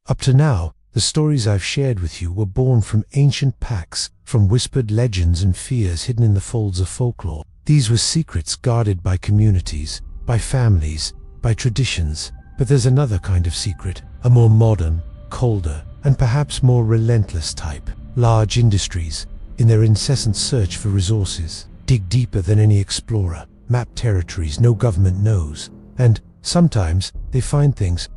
Up to now, the stories I've shared with you were born from ancient pacts, from whispered legends and fears hidden in the folds of folklore. These were secrets guarded by communities, by families, by traditions. But there's another kind of secret, a more modern, colder, and perhaps more relentless type. Large industries, in their incessant search for resources, dig deeper than any explorer, map territories no government knows, and sometimes they find things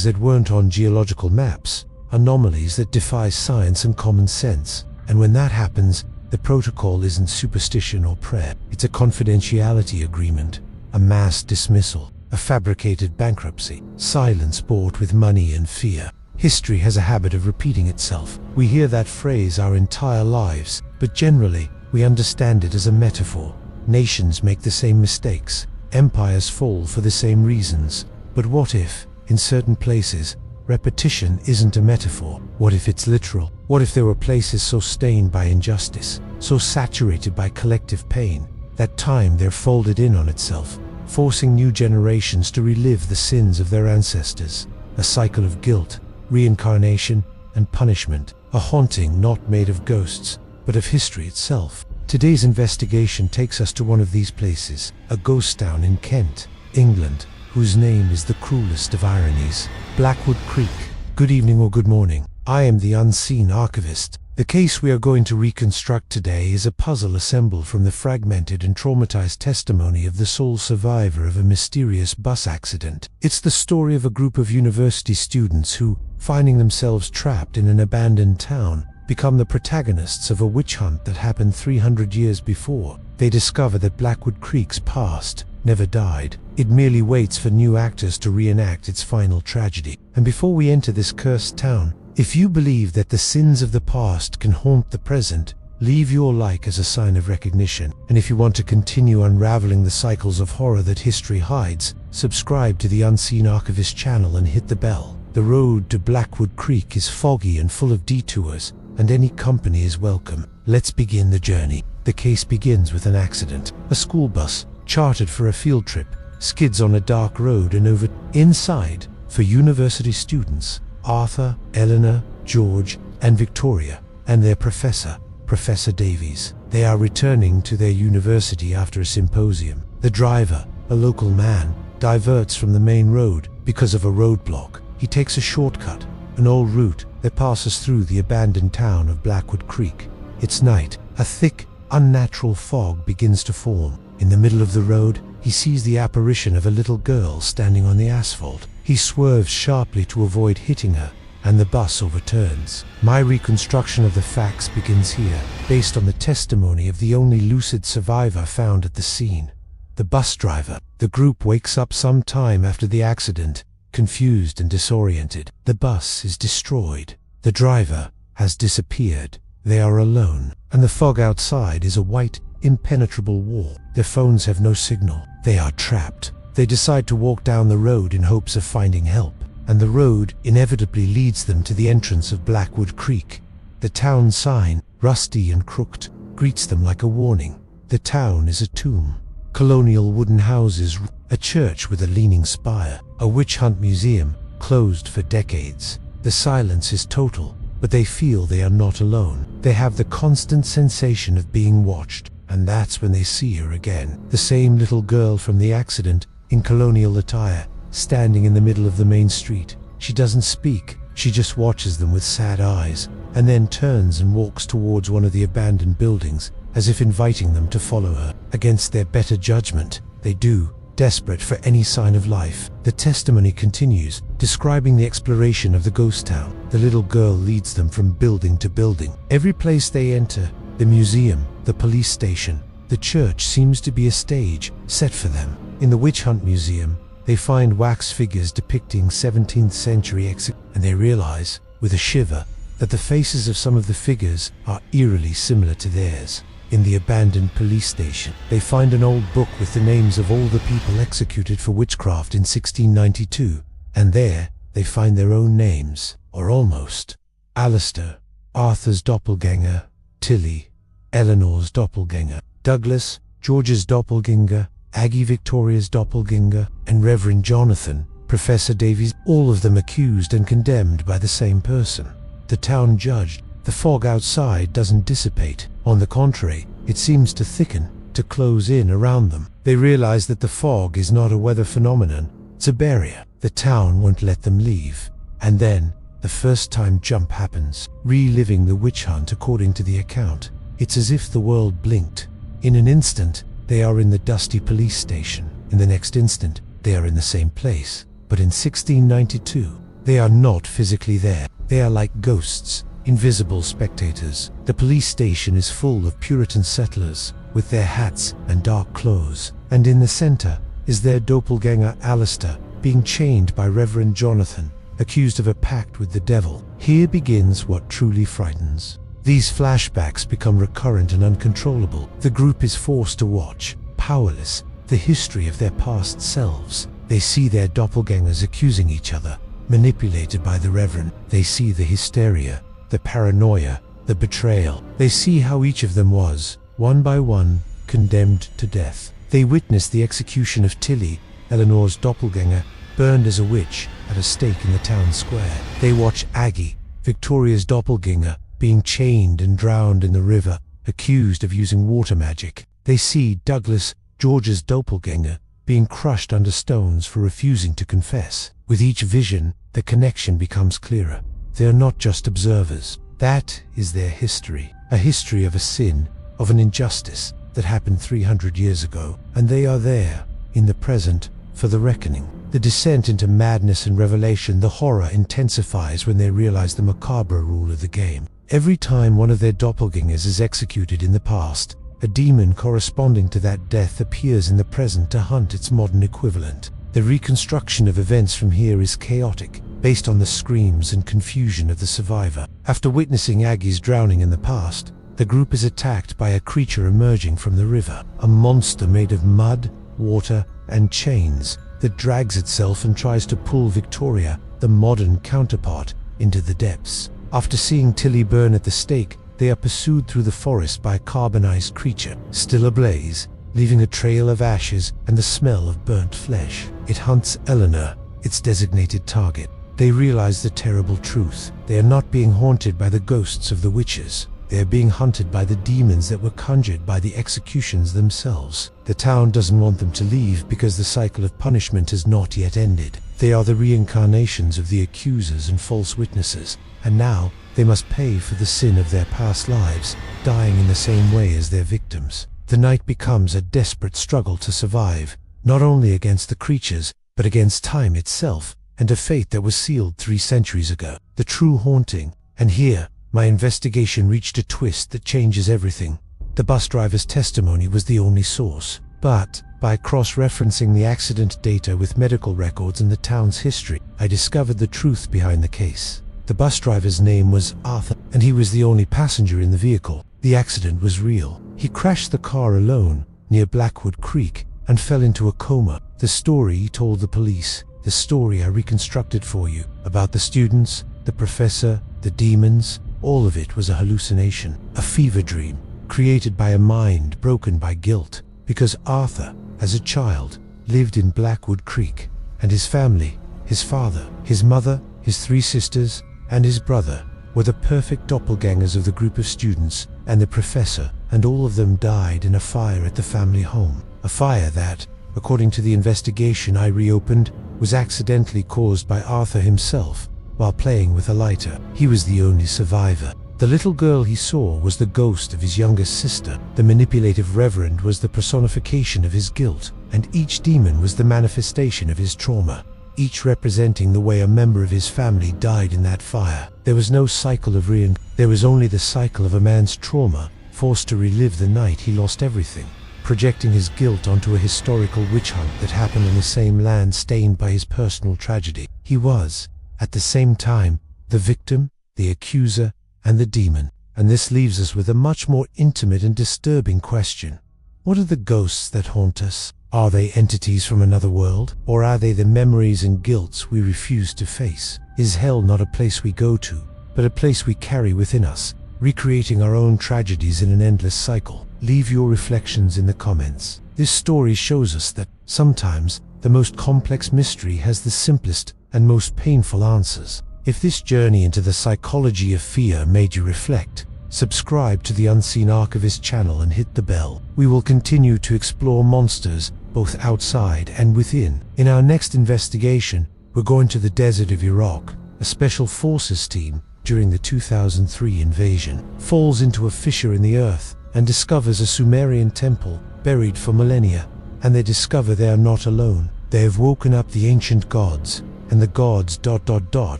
that weren't on geological maps, anomalies that defy science and common sense. And when that happens, the protocol isn't superstition or prayer. It's a confidentiality agreement, a mass dismissal, a fabricated bankruptcy, silence bought with money and fear. History has a habit of repeating itself. We hear that phrase our entire lives, but generally, we understand it as a metaphor. Nations make the same mistakes. Empires fall for the same reasons. But what if, in certain places, repetition isn't a metaphor? What if it's literal? What if there were places so stained by injustice, so saturated by collective pain, that time there folded in on itself, forcing new generations to relive the sins of their ancestors? A cycle of guilt, reincarnation, and punishment. A haunting not made of ghosts, but of history itself. Today's investigation takes us to one of these places, a ghost town in Kent, England, whose name is the cruelest of ironies, Blackwood Creek. Good evening or good morning. I am the unseen archivist. The case we are going to reconstruct today is a puzzle assembled from the fragmented and traumatized testimony of the sole survivor of a mysterious bus accident. It's the story of a group of university students who, finding themselves trapped in an abandoned town, become the protagonists of a witch hunt that happened 300 years before. They discover that Blackwood Creek's past never died. It merely waits for new actors to reenact its final tragedy. And before we enter this cursed town, if you believe that the sins of the past can haunt the present, leave your like as a sign of recognition. And if you want to continue unraveling the cycles of horror that history hides, subscribe to the Unseen Archivist channel and hit the bell. The road to Blackwood Creek is foggy and full of detours, and any company is welcome. Let's begin the journey. The case begins with an accident. A school bus, chartered for a field trip, skids on a dark road and over. Inside, for university students, Arthur, Eleanor, George, and Victoria, and their professor, Professor Davies. They are returning to their university after a symposium. The driver, a local man, diverts from the main road because of a roadblock. He takes a shortcut, an old route that passes through the abandoned town of Blackwood Creek. It's night. A thick, unnatural fog begins to form. In the middle of the road, he sees the apparition of a little girl standing on the asphalt. He swerves sharply to avoid hitting her, and the bus overturns. My reconstruction of the facts begins here, based on the testimony of the only lucid survivor found at the scene, the bus driver. The group wakes up some time after the accident, confused and disoriented. The bus is destroyed. The driver has disappeared. They are alone, and the fog outside is a white, impenetrable wall. Their phones have no signal. They are trapped. They decide to walk down the road in hopes of finding help, and the road inevitably leads them to the entrance of Blackwood Creek. The town sign, rusty and crooked, greets them like a warning. The town is a tomb. Colonial wooden houses, a church with a leaning spire, a witch hunt museum, closed for decades. The silence is total, but they feel they are not alone. They have the constant sensation of being watched, and that's when they see her again. The same little girl from the accident, in colonial attire, standing in the middle of the main street. She doesn't speak, she just watches them with sad eyes, and then turns and walks towards one of the abandoned buildings, as if inviting them to follow her. Against their better judgment, they do, desperate for any sign of life. The testimony continues, describing the exploration of the ghost town. The little girl leads them from building to building. Every place they enter, the museum, the police station, the church, seems to be a stage set for them. In the Witch Hunt Museum, they find wax figures depicting 17th century and they realize, with a shiver, that the faces of some of the figures are eerily similar to theirs. In the abandoned police station, they find an old book with the names of all the people executed for witchcraft in 1692, and there they find their own names, or almost. Alistair, Arthur's doppelganger; Tilly, Eleanor's doppelganger; Douglas, George's doppelganger; Aggie, Victoria's doppelganger; and Reverend Jonathan, Professor Davies, all of them accused and condemned by the same person. The town judged. The fog outside doesn't dissipate. On the contrary, it seems to thicken, to close in around them. They realize that the fog is not a weather phenomenon, it's a barrier. The town won't let them leave. And then, the first time jump happens, reliving the witch hunt according to the account. It's as if the world blinked. In an instant, they are in the dusty police station. In the next instant, they are in the same place. But in 1692, they are not physically there. They are like ghosts, invisible spectators. The police station is full of Puritan settlers, with their hats and dark clothes. And in the center is their doppelganger Alistair, being chained by Reverend Jonathan, accused of a pact with the devil. Here begins what truly frightens. These flashbacks become recurrent and uncontrollable. The group is forced to watch, powerless, the history of their past selves. They see their doppelgangers accusing each other, manipulated by the Reverend. They see the hysteria, the paranoia, the betrayal. They see how each of them was, one by one, condemned to death. They witness the execution of Tilly, Eleanor's doppelganger, burned as a witch at a stake in the town square. They watch Aggie, Victoria's doppelganger, being chained and drowned in the river, accused of using water magic. They see Douglas, George's doppelganger, being crushed under stones for refusing to confess. With each vision, the connection becomes clearer. They are not just observers. That is their history. A history of a sin, of an injustice that happened 300 years ago. And they are there, in the present, for the reckoning. The descent into madness and revelation, the horror intensifies when they realize the macabre rule of the game. Every time one of their doppelgangers is executed in the past, a demon corresponding to that death appears in the present to hunt its modern equivalent. The reconstruction of events from here is chaotic, based on the screams and confusion of the survivor. After witnessing Aggie's drowning in the past, the group is attacked by a creature emerging from the river, a monster made of mud, water, and chains that drags itself and tries to pull Victoria, the modern counterpart, into the depths. After seeing Tilly burn at the stake, they are pursued through the forest by a carbonized creature, still ablaze, leaving a trail of ashes and the smell of burnt flesh. It hunts Eleanor, its designated target. They realize the terrible truth. They are not being haunted by the ghosts of the witches. They are being hunted by the demons that were conjured by the executions themselves. The town doesn't want them to leave because the cycle of punishment has not yet ended. They are the reincarnations of the accusers and false witnesses, and now they must pay for the sin of their past lives, dying in the same way as their victims. The night becomes a desperate struggle to survive, not only against the creatures, but against time itself, and a fate that was sealed 3 centuries ago. The true haunting. And here, my investigation reached a twist that changes everything. The bus driver's testimony was the only source, but by cross-referencing the accident data with medical records and the town's history, I discovered the truth behind the case. The bus driver's name was Arthur, and he was the only passenger in the vehicle. The accident was real. He crashed the car alone, near Blackwood Creek, and fell into a coma. The story he told the police, the story I reconstructed for you, about the students, the professor, the demons, all of it was a hallucination, a fever dream, created by a mind broken by guilt. Because Arthur, as a child, lived in Blackwood Creek, and his family, his father, his mother, his 3 sisters, and his brother were the perfect doppelgangers of the group of students and the professor, and all of them died in a fire at the family home. A fire that, according to the investigation I reopened, was accidentally caused by Arthur himself while playing with a lighter. He was the only survivor. The little girl he saw was the ghost of his youngest sister. The manipulative reverend was the personification of his guilt, and each demon was the manifestation of his trauma, each representing the way a member of his family died in that fire. There was no cycle of there was only the cycle of a man's trauma, forced to relive the night he lost everything, projecting his guilt onto a historical witch hunt that happened on the same land stained by his personal tragedy. He was, at the same time, the victim, the accuser, and the demon. And this leaves us with a much more intimate and disturbing question. What are the ghosts that haunt us? Are they entities from another world? Or are they the memories and guilts we refuse to face? Is hell not a place we go to, but a place we carry within us, recreating our own tragedies in an endless cycle? Leave your reflections in the comments. This story shows us that, sometimes, the most complex mystery has the simplest and most painful answers. If this journey into the psychology of fear made you reflect, subscribe to the Unseen Archivist channel and hit the bell. We will continue to explore monsters both outside and within. In our next investigation, we're going to the desert of Iraq. A special forces team, during the 2003 invasion, falls into a fissure in the earth and discovers a Sumerian temple buried for millennia. And they discover they are not alone. They have woken up the ancient gods, and the gods ... are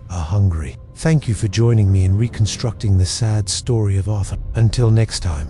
hungry. Thank you for joining me in reconstructing the sad story of Arthur. Until next time.